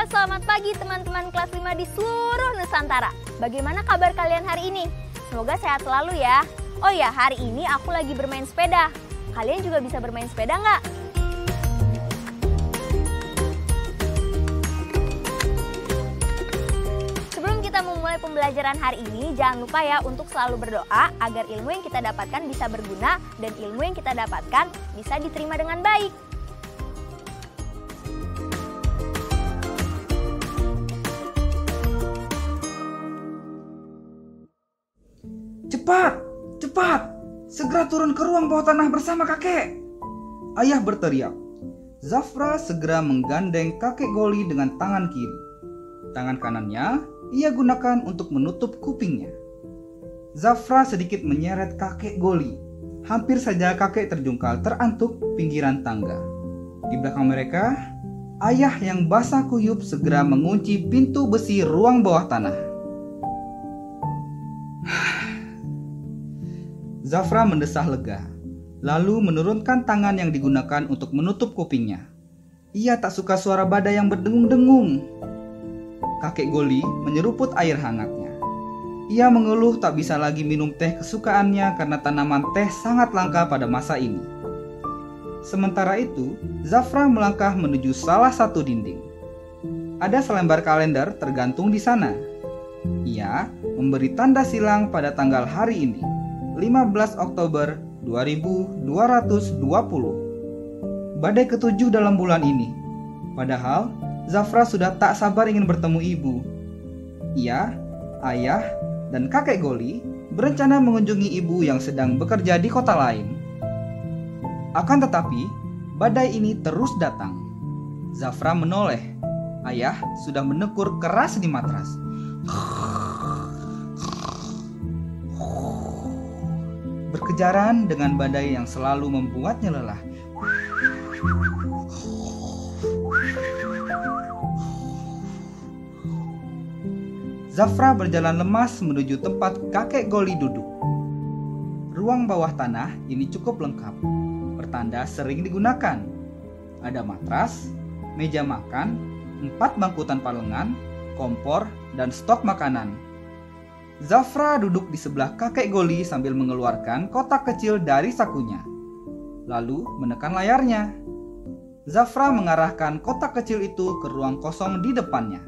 Selamat pagi teman-teman kelas 5 di seluruh Nusantara. Bagaimana kabar kalian hari ini? Semoga sehat selalu ya. Oh ya, hari ini aku lagi bermain sepeda. Kalian juga bisa bermain sepeda nggak? Sebelum kita memulai pembelajaran hari ini, jangan lupa ya untuk selalu berdoa agar ilmu yang kita dapatkan bisa berguna dan ilmu yang kita dapatkan bisa diterima dengan baik. Cepat, cepat, segera turun ke ruang bawah tanah bersama kakek. Ayah berteriak. Zafra segera menggandeng kakek Goli dengan tangan kiri. Tangan kanannya ia gunakan untuk menutup kupingnya. Zafra sedikit menyeret kakek Goli. Hampir saja kakek terjungkal terantuk pinggiran tangga. Di belakang mereka, ayah yang basah kuyup segera mengunci pintu besi ruang bawah tanah. Zafra mendesah lega, lalu menurunkan tangan yang digunakan untuk menutup kupingnya. Ia tak suka suara badai yang berdengung-dengung. Kakek Goli menyeruput air hangatnya. Ia mengeluh tak bisa lagi minum teh kesukaannya karena tanaman teh sangat langka pada masa ini. Sementara itu, Zafra melangkah menuju salah satu dinding. Ada selembar kalender tergantung di sana. Ia memberi tanda silang pada tanggal hari ini, 15 Oktober 2220. Badai ketujuh dalam bulan ini. Padahal Zafra sudah tak sabar ingin bertemu ibu. Ia, ayah, dan kakek Goli berencana mengunjungi ibu yang sedang bekerja di kota lain. Akan tetapi, badai ini terus datang. Zafra menoleh. Ayah sudah menekur keras di matras. Berkejaran dengan badai yang selalu membuatnya lelah. Zafra berjalan lemas menuju tempat kakek Goli duduk. Ruang bawah tanah ini cukup lengkap. Pertanda sering digunakan. Ada matras, meja makan, 4 bangku tanpa lengan, kompor, dan stok makanan. Zafra duduk di sebelah kakek Goli sambil mengeluarkan kotak kecil dari sakunya. Lalu menekan layarnya. Zafra mengarahkan kotak kecil itu ke ruang kosong di depannya.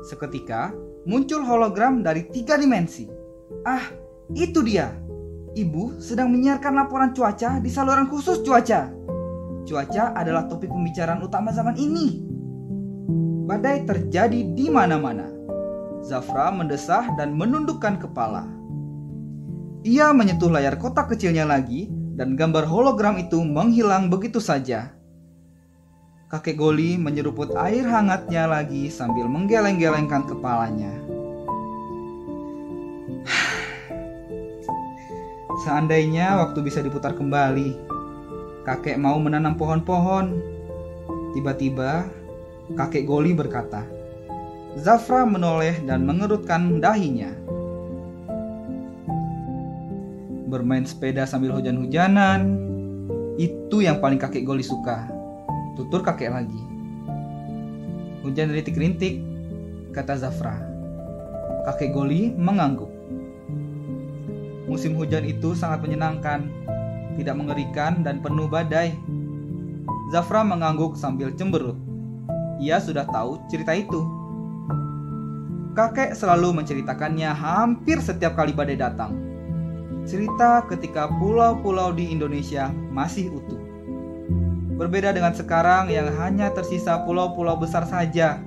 Seketika muncul hologram dari 3 dimensi. Ah, itu dia. Ibu sedang menyiarkan laporan cuaca di saluran khusus cuaca. Cuaca adalah topik pembicaraan utama zaman ini. Badai terjadi di mana-mana. Zafra mendesah dan menundukkan kepala. Ia menyentuh layar kotak kecilnya lagi dan gambar hologram itu menghilang begitu saja. Kakek Goli menyeruput air hangatnya lagi sambil menggeleng-gelengkan kepalanya. Seandainya waktu bisa diputar kembali, kakek mau menanam pohon-pohon. Tiba-tiba, kakek Goli berkata. Zafra menoleh dan mengerutkan dahinya. bermain sepeda sambil hujan-hujanan. Itu yang paling kakek Goli suka. Tutur kakek lagi. Hujan rintik-rintik, kata Zafra. Kakek Goli mengangguk. Musim hujan itu sangat menyenangkan, tidak mengerikan dan penuh badai. Zafra mengangguk sambil cemberut. Ia sudah tahu cerita itu. Kakek selalu menceritakannya hampir setiap kali badai datang. Cerita ketika pulau-pulau di Indonesia masih utuh. Berbeda dengan sekarang yang hanya tersisa pulau-pulau besar saja.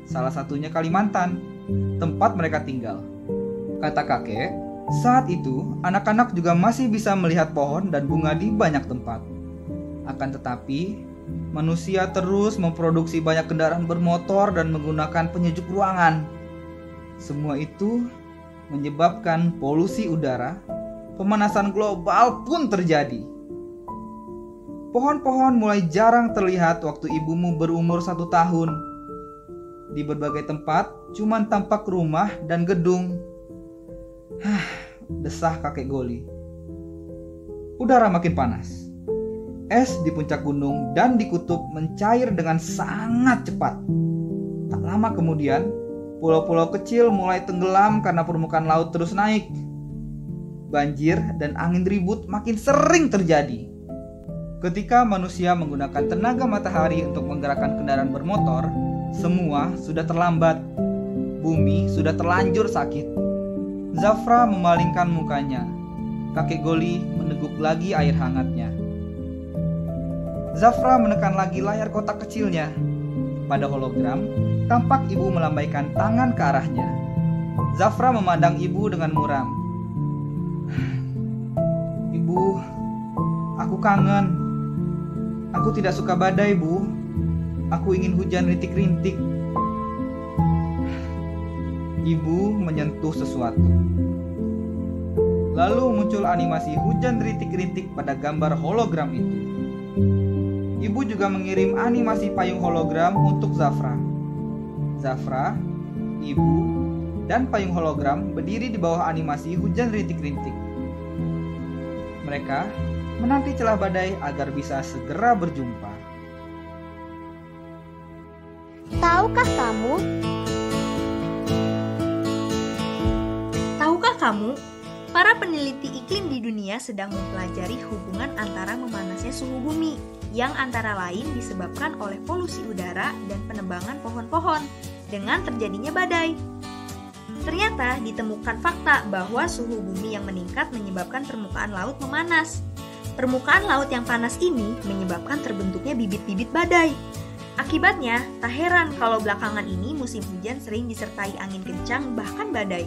Salah satunya Kalimantan, tempat mereka tinggal. Kata kakek, saat itu anak-anak juga masih bisa melihat pohon dan bunga di banyak tempat. Akan tetapi, manusia terus memproduksi banyak kendaraan bermotor dan menggunakan penyejuk ruangan. Semua itu menyebabkan polusi udara, pemanasan global pun terjadi. Pohon-pohon mulai jarang terlihat waktu ibumu berumur 1 tahun. Di berbagai tempat cuma tampak rumah dan gedung. Desah kakek Goli. Udara makin panas. Es di puncak gunung dan di kutub mencair dengan sangat cepat. Tak lama kemudian, pulau-pulau kecil mulai tenggelam karena permukaan laut terus naik. Banjir dan angin ribut makin sering terjadi. Ketika manusia menggunakan tenaga matahari untuk menggerakkan kendaraan bermotor, semua sudah terlambat. Bumi sudah terlanjur sakit. Zafra memalingkan mukanya. Kakek Goli meneguk lagi air hangatnya. Zafra menekan lagi layar kotak kecilnya. Pada hologram, tampak ibu melambaikan tangan ke arahnya. Zafra memandang ibu dengan muram. Ibu, aku kangen. Aku tidak suka badai, Bu. Aku ingin hujan rintik-rintik. Ibu menyentuh sesuatu. Lalu muncul animasi hujan rintik-rintik pada gambar hologram itu. Ibu juga mengirim animasi payung hologram untuk Zafra. Zafra, ibu, dan payung hologram berdiri di bawah animasi hujan rintik-rintik. Mereka menanti celah badai agar bisa segera berjumpa. Tahukah kamu, para peneliti iklim di dunia sedang mempelajari hubungan antara memanasnya suhu bumi yang antara lain disebabkan oleh polusi udara dan penebangan pohon-pohon dengan terjadinya badai. Ternyata ditemukan fakta bahwa suhu bumi yang meningkat menyebabkan permukaan laut memanas. Permukaan laut yang panas ini menyebabkan terbentuknya bibit-bibit badai. Akibatnya, tak heran kalau belakangan ini musim hujan sering disertai angin kencang bahkan badai.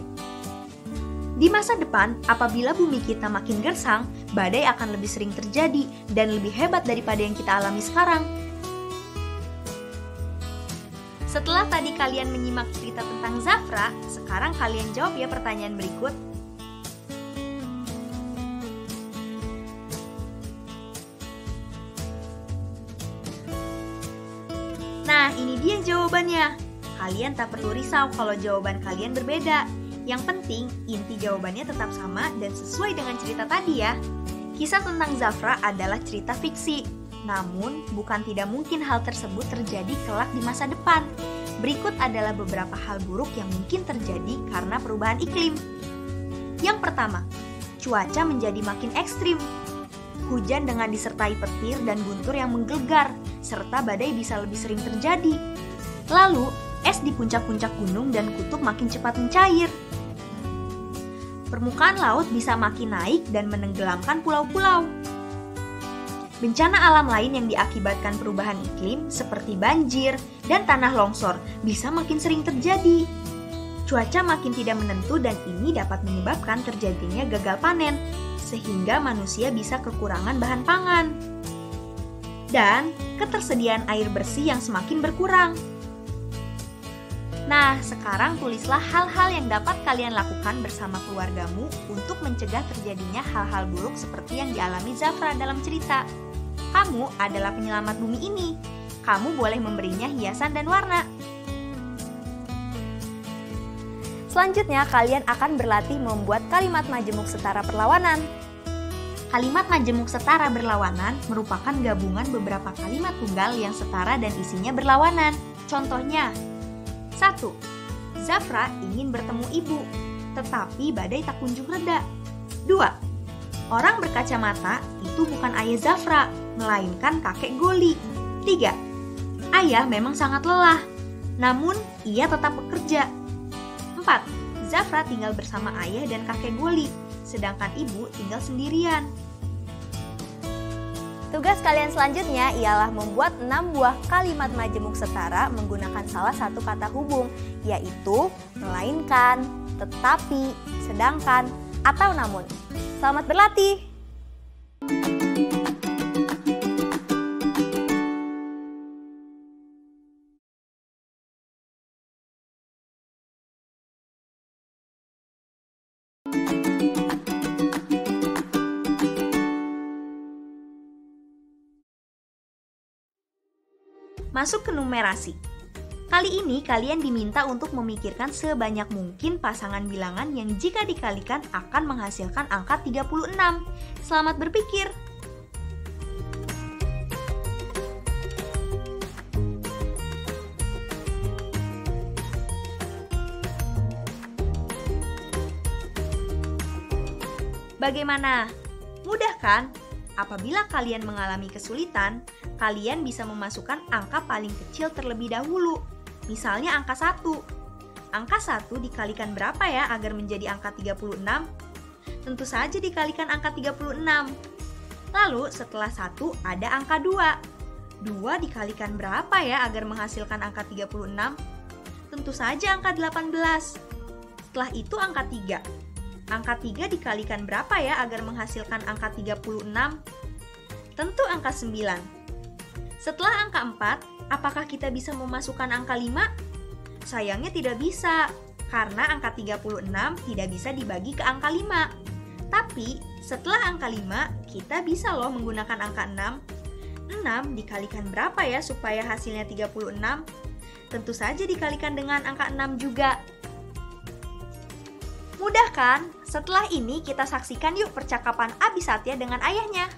Di masa depan, apabila bumi kita makin gersang, badai akan lebih sering terjadi dan lebih hebat daripada yang kita alami sekarang. Setelah tadi kalian menyimak cerita tentang Zafra, sekarang kalian jawab ya pertanyaan berikut. Nah, ini dia jawabannya. Kalian tak perlu risau kalau jawaban kalian berbeda. Yang penting, inti jawabannya tetap sama dan sesuai dengan cerita tadi ya. Kisah tentang Zafra adalah cerita fiksi. Namun, bukan tidak mungkin hal tersebut terjadi kelak di masa depan. Berikut adalah beberapa hal buruk yang mungkin terjadi karena perubahan iklim. Yang pertama, cuaca menjadi makin ekstrim. Hujan dengan disertai petir dan guntur yang menggelegar, serta badai bisa lebih sering terjadi. Lalu, es di puncak-puncak gunung dan kutub makin cepat mencair. Permukaan laut bisa makin naik dan menenggelamkan pulau-pulau. Bencana alam lain yang diakibatkan perubahan iklim seperti banjir dan tanah longsor bisa makin sering terjadi. Cuaca makin tidak menentu dan ini dapat menyebabkan terjadinya gagal panen, sehingga manusia bisa kekurangan bahan pangan. Dan ketersediaan air bersih yang semakin berkurang. Nah, sekarang tulislah hal-hal yang dapat kalian lakukan bersama keluargamu untuk mencegah terjadinya hal-hal buruk seperti yang dialami Zafra dalam cerita. Kamu adalah penyelamat bumi ini. Kamu boleh memberinya hiasan dan warna. Selanjutnya, kalian akan berlatih membuat kalimat majemuk setara perlawanan. Kalimat majemuk setara berlawanan merupakan gabungan beberapa kalimat tunggal yang setara dan isinya berlawanan. Contohnya, 1. Zafra ingin bertemu ibu, tetapi badai tak kunjung reda. 2. Orang berkacamata itu bukan ayah Zafra, melainkan kakek Goli. 3. Ayah memang sangat lelah, namun ia tetap bekerja. 4. Zafra tinggal bersama ayah dan kakek Goli, sedangkan ibu tinggal sendirian. Tugas kalian selanjutnya ialah membuat 6 buah kalimat majemuk setara menggunakan salah satu kata hubung, yaitu melainkan, tetapi, sedangkan, atau namun. Selamat berlatih! Masuk ke numerasi. Kali ini kalian diminta untuk memikirkan sebanyak mungkin pasangan bilangan yang jika dikalikan akan menghasilkan angka 36. Selamat berpikir! Bagaimana? Mudah kan? Apabila kalian mengalami kesulitan, kalian bisa memasukkan angka paling kecil terlebih dahulu. Misalnya angka 1. Angka 1 dikalikan berapa ya agar menjadi angka 36? Tentu saja dikalikan angka 36. Lalu setelah 1 ada angka 2. 2 dikalikan berapa ya agar menghasilkan angka 36? Tentu saja angka 18. Setelah itu angka 3. Angka 3 dikalikan berapa ya agar menghasilkan angka 36? Tentu angka 9. Setelah angka 4, apakah kita bisa memasukkan angka 5? Sayangnya tidak bisa, karena angka 36 tidak bisa dibagi ke angka 5. Tapi, setelah angka 5, kita bisa loh menggunakan angka 6. 6 dikalikan berapa ya supaya hasilnya 36? Tentu saja dikalikan dengan angka 6 juga. Mudah kan? Setelah ini kita saksikan yuk percakapan Abi Satya dengan ayahnya.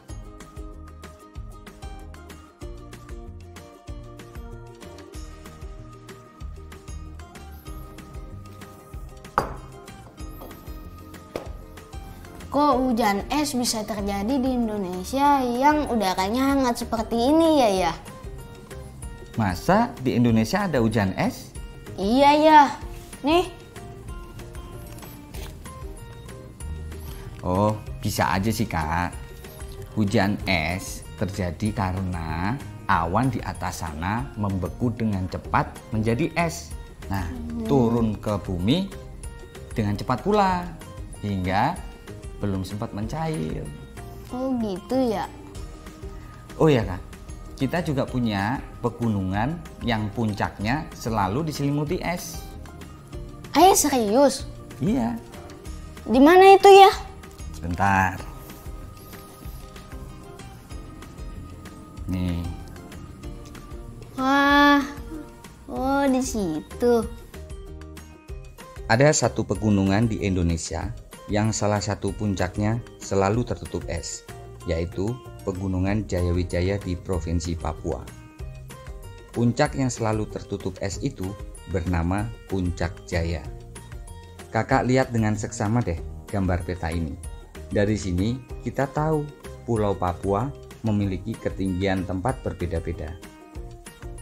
Kok hujan es bisa terjadi di Indonesia yang udaranya hangat seperti ini ya? Masa di Indonesia ada hujan es? Iya ya. Nih. Oh, bisa aja sih Kak. Hujan es terjadi karena awan di atas sana membeku dengan cepat menjadi es. Nah, turun ke bumi dengan cepat pula hingga belum sempat mencair. Oh gitu ya. Oh ya Kak, kita juga punya pegunungan yang puncaknya selalu diselimuti es. Serius? Iya. Di mana itu ya? Sebentar. Nih. Wah. Oh, di situ. Ada satu pegunungan di Indonesia yang salah satu puncaknya selalu tertutup es, yaitu Pegunungan Jayawijaya di Provinsi Papua. Puncak yang selalu tertutup es itu bernama Puncak Jaya. Kakak lihat dengan seksama deh gambar peta ini. Dari sini kita tahu Pulau Papua memiliki ketinggian tempat berbeda-beda.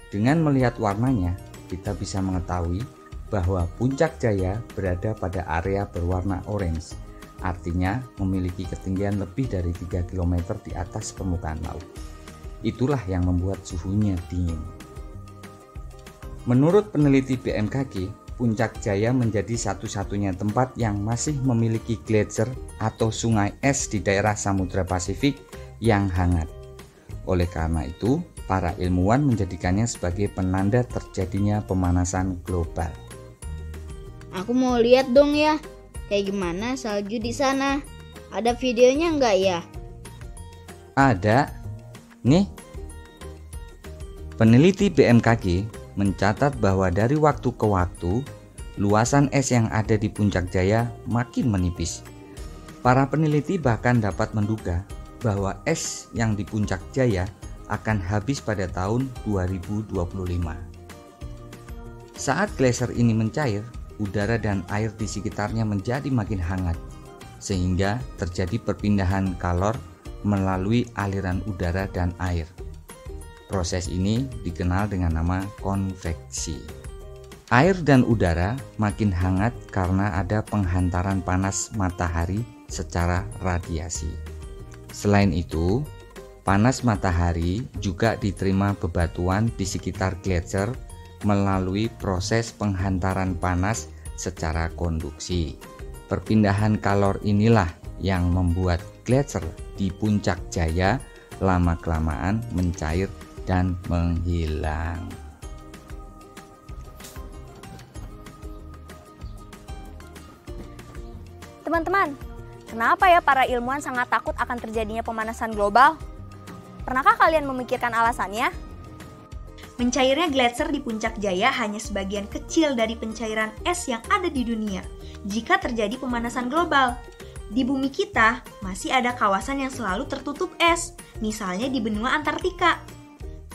Dengan melihat warnanya, kita bisa mengetahui bahwa Puncak Jaya berada pada area berwarna orange, artinya memiliki ketinggian lebih dari 3 km di atas permukaan laut. Itulah yang membuat suhunya dingin. Menurut peneliti BMKG, Puncak Jaya menjadi satu-satunya tempat yang masih memiliki gletser atau sungai es di daerah Samudra Pasifik yang hangat. Oleh karena itu, para ilmuwan menjadikannya sebagai penanda terjadinya pemanasan global. Aku mau lihat dong ya, kayak gimana salju di sana. Ada videonya nggak ya? Ada. Nih. Peneliti BMKG mencatat bahwa dari waktu ke waktu, luasan es yang ada di Puncak Jaya makin menipis. Para peneliti bahkan dapat menduga bahwa es yang di Puncak Jaya akan habis pada tahun 2025. Saat glaser ini mencair, udara dan air di sekitarnya menjadi makin hangat, sehingga terjadi perpindahan kalor melalui aliran udara dan air. Proses ini dikenal dengan nama konveksi. Air dan udara makin hangat karena ada penghantaran panas matahari secara radiasi. Selain itu, panas matahari juga diterima bebatuan di sekitar gletser melalui proses penghantaran panas secara konduksi. Perpindahan kalor inilah yang membuat gletser di Puncak Jaya lama-kelamaan mencair dan menghilang. Teman-teman, kenapa ya para ilmuwan sangat takut akan terjadinya pemanasan global? Pernahkah kalian memikirkan alasannya? Mencairnya gletser di Puncak Jaya hanya sebagian kecil dari pencairan es yang ada di dunia jika terjadi pemanasan global. Di bumi kita masih ada kawasan yang selalu tertutup es, misalnya di benua Antartika.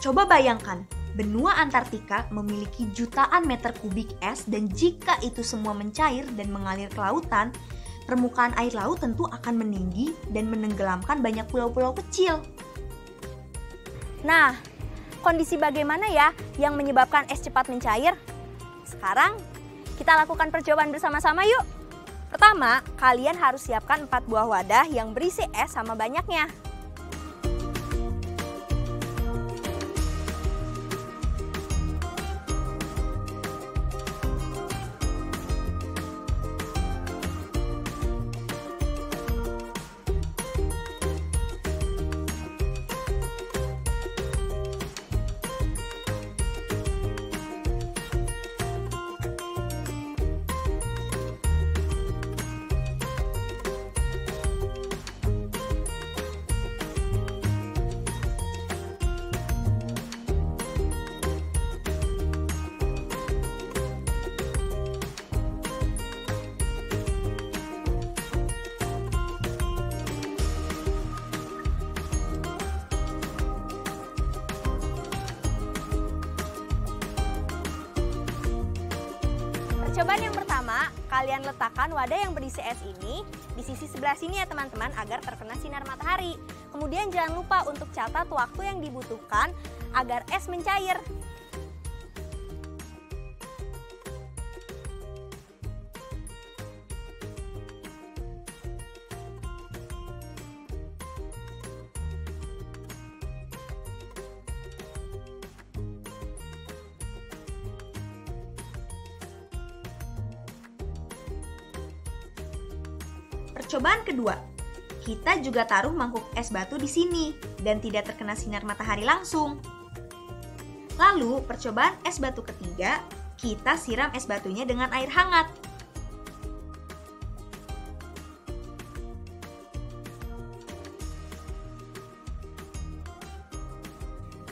Coba bayangkan, benua Antartika memiliki jutaan meter kubik es dan jika itu semua mencair dan mengalir ke lautan, permukaan air laut tentu akan meninggi dan menenggelamkan banyak pulau-pulau kecil. Nah, kondisi bagaimana ya yang menyebabkan es cepat mencair? Sekarang kita lakukan percobaan bersama-sama yuk. Pertama, kalian harus siapkan 4 buah wadah yang berisi es sama banyaknya. Percobaan yang pertama, kalian letakkan wadah yang berisi es ini di sisi sebelah sini ya teman-teman agar terkena sinar matahari. Kemudian jangan lupa untuk catat waktu yang dibutuhkan agar es mencair. Percobaan kedua, kita juga taruh mangkuk es batu di sini dan tidak terkena sinar matahari langsung. Lalu, percobaan es batu ketiga, kita siram es batunya dengan air hangat.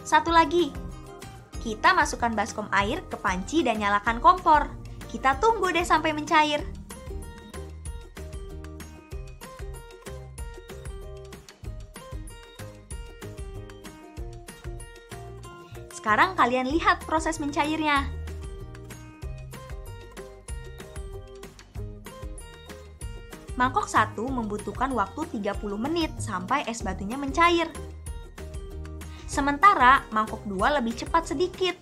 Satu lagi, kita masukkan baskom air ke panci dan nyalakan kompor. Kita tunggu deh sampai mencair. Sekarang kalian lihat proses mencairnya. Mangkok 1 membutuhkan waktu 30 menit sampai es batunya mencair. Sementara mangkok 2 lebih cepat sedikit.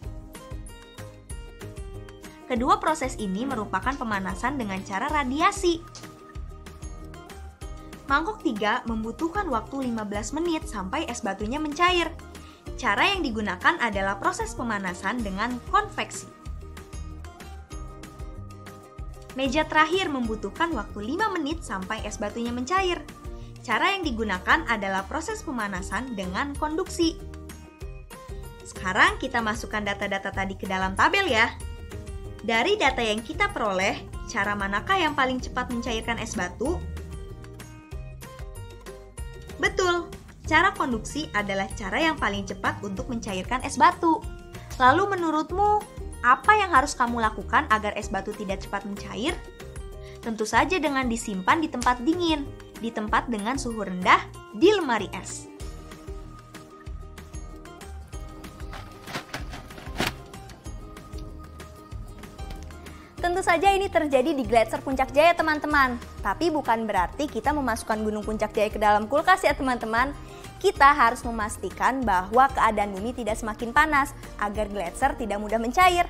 Kedua proses ini merupakan pemanasan dengan cara radiasi. Mangkok 3 membutuhkan waktu 15 menit sampai es batunya mencair. Cara yang digunakan adalah proses pemanasan dengan konveksi. Meja terakhir membutuhkan waktu 5 menit sampai es batunya mencair. Cara yang digunakan adalah proses pemanasan dengan konduksi. Sekarang kita masukkan data-data tadi ke dalam tabel ya. Dari data yang kita peroleh, cara manakah yang paling cepat mencairkan es batu? Betul! Cara konduksi adalah cara yang paling cepat untuk mencairkan es batu. Lalu menurutmu, apa yang harus kamu lakukan agar es batu tidak cepat mencair? Tentu saja dengan disimpan di tempat dingin. di tempat dengan suhu rendah di lemari es. Tentu saja ini terjadi di Gletser Puncak Jaya teman-teman. Tapi bukan berarti kita memasukkan Gunung Puncak Jaya ke dalam kulkas ya teman-teman. Kita harus memastikan bahwa keadaan bumi tidak semakin panas agar gletser tidak mudah mencair.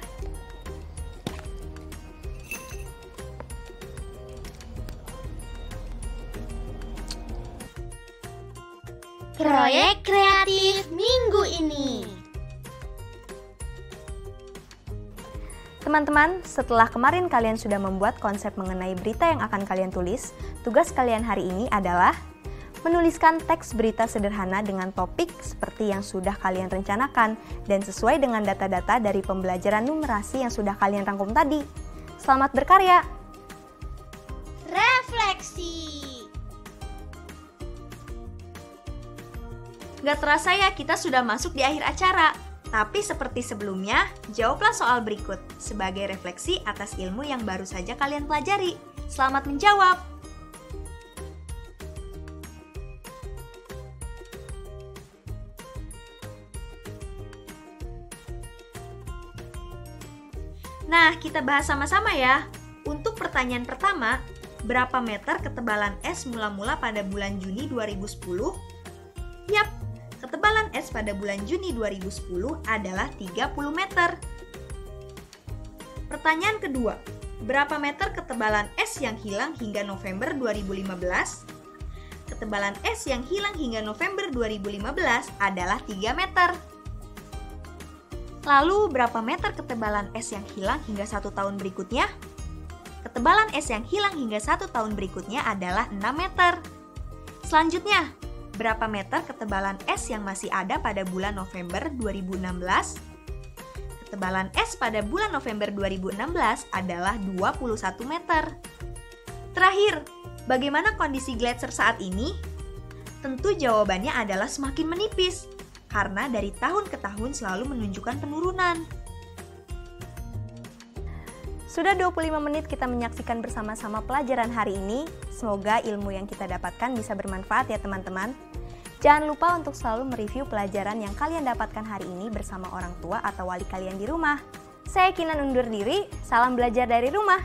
Proyek kreatif minggu ini. Teman-teman, setelah kemarin kalian sudah membuat konsep mengenai berita yang akan kalian tulis, tugas kalian hari ini adalah menuliskan teks berita sederhana dengan topik seperti yang sudah kalian rencanakan dan sesuai dengan data-data dari pembelajaran numerasi yang sudah kalian rangkum tadi. Selamat berkarya! Refleksi. Gak terasa ya kita sudah masuk di akhir acara. Tapi seperti sebelumnya, jawablah soal berikut sebagai refleksi atas ilmu yang baru saja kalian pelajari. Selamat menjawab! Nah, kita bahas sama-sama ya. Untuk pertanyaan pertama, berapa meter ketebalan es mula-mula pada bulan Juni 2010? Yap, ketebalan es pada bulan Juni 2010 adalah 30 meter. Pertanyaan kedua, berapa meter ketebalan es yang hilang hingga November 2015? Ketebalan es yang hilang hingga November 2015 adalah 3 meter. Lalu, berapa meter ketebalan es yang hilang hingga 1 tahun berikutnya? Ketebalan es yang hilang hingga 1 tahun berikutnya adalah 6 meter. Selanjutnya, berapa meter ketebalan es yang masih ada pada bulan November 2016? Ketebalan es pada bulan November 2016 adalah 21 meter. Terakhir, bagaimana kondisi gletser saat ini? Tentu jawabannya adalah semakin menipis, karena dari tahun ke tahun selalu menunjukkan penurunan. Sudah 25 menit kita menyaksikan bersama-sama pelajaran hari ini. Semoga ilmu yang kita dapatkan bisa bermanfaat ya teman-teman. Jangan lupa untuk selalu mereview pelajaran yang kalian dapatkan hari ini bersama orang tua atau wali kalian di rumah. Saya Kinan undur diri, salam belajar dari rumah.